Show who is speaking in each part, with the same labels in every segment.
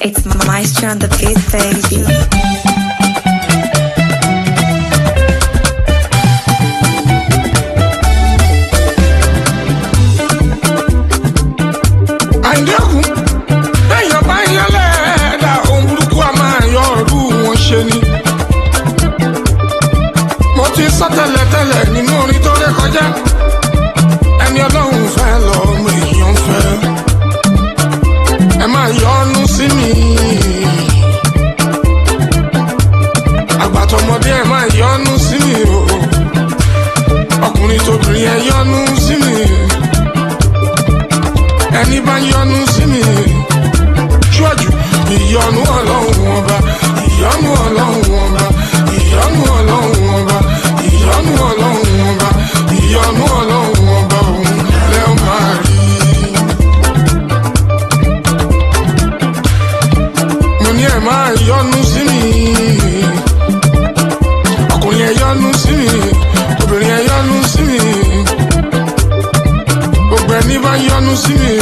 Speaker 1: It's Maestro on the beat, baby.
Speaker 2: Mo ti sọ tẹ́lẹ̀tẹ́lẹ̀ nínú orin tó ré kọjá ẹni Ọlọ́run fẹ́ lọ́mọ èèyàn fẹ́ ẹ máa yọ́nú sí mi àgbàtọ̀mọdé ẹ máa yọ́nú sí mi o ọkùnrin tóbìnrin ẹ yọ́nú sí mi ẹni bá yọ́nú sí mi ṣíwájú ìyọ́nú Ọlọ́run ọba ìyọ́nú Ọlọ́run ọba ìyọ́nú Ọlọ́run ọba ìyọ́nú Ọlọ́run ọba ìyọ́nú Ọlọ́run ọba òun lẹ́ ó máa rí. Mo ní ẹ máa yọ́nú sí mi ọkùnrin ẹ yọ́nú sí mi obìnrin ẹ yọ́nú sí mi gbogbo ẹni bá yọ́nú sí mi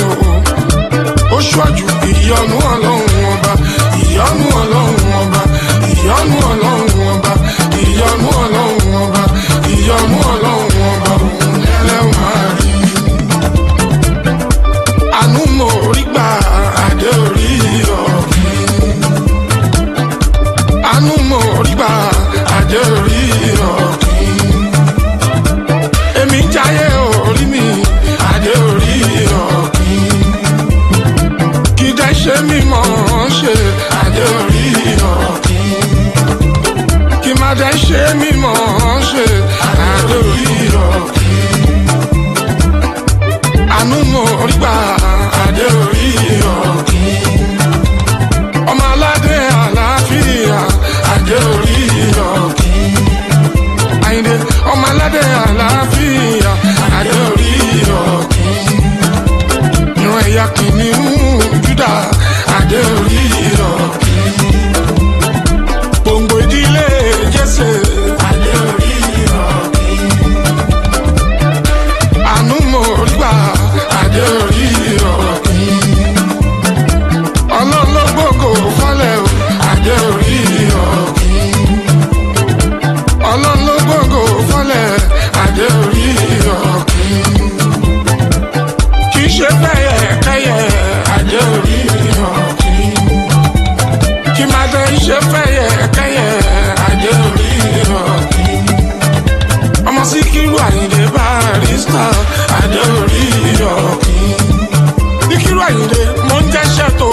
Speaker 2: ó ṣíwájú ìyọ́nú Ọlọ́run ọba ìyọ́nú Ọlọ́run ọba ìyọ́nú Ọlọ́run ọba ìyọ́nú Ọlọ́run ọba ìyọ́nú Ọlọ́run ọba òun lẹ́ máa rí. Àánú mo rí gbà adé orí ọ̀gbìn. Àánú mo rí gbà adé orí ọ̀gbìn. Èmi jáyé orí mi adé orí ọ̀gbìn. Kì í dẹ́ ṣe mímọ́ ṣe adé orí ọ̀gbìn. Kì má dẹ́ ṣe mímọ́ ṣe adé orí ọ̀gbìn. Àánú mo rí gbà adé orí ọ̀gbìn. Ọmọ aládé àlàáfíà adé orí ọ̀gbìn. Àyìndé ọmọ aládé àlàáfíà adé orí ọ̀gbìn. Ìran ẹ̀yà kìnìún Júdà adé orí ọ̀gbìn. Gbòǹgbò ìdílé Jésè adé orí ọ̀gbìn. Àánú mo rí gbà adé orí ọ̀gbìn. Ọlọ́run ló gbógo fọ́lẹ̀ o adé orí ọ̀gbìn. Ọlọ́run ló gbógo fọ́lẹ̀ adé orí ọ̀gbìn. Kì í ṣe bẹ́yẹ kẹ́yẹ adé orí ọ̀gbìn. Kì má dé ṣe fẹ́yẹ kẹ́yẹ adé orí ọ̀gbìn. Ọmọ Síkírù Àyìndé Barrister adé orí ọ̀gbìn. Síkírù Àyìndé mo ń jẹ́ṣẹ́ tó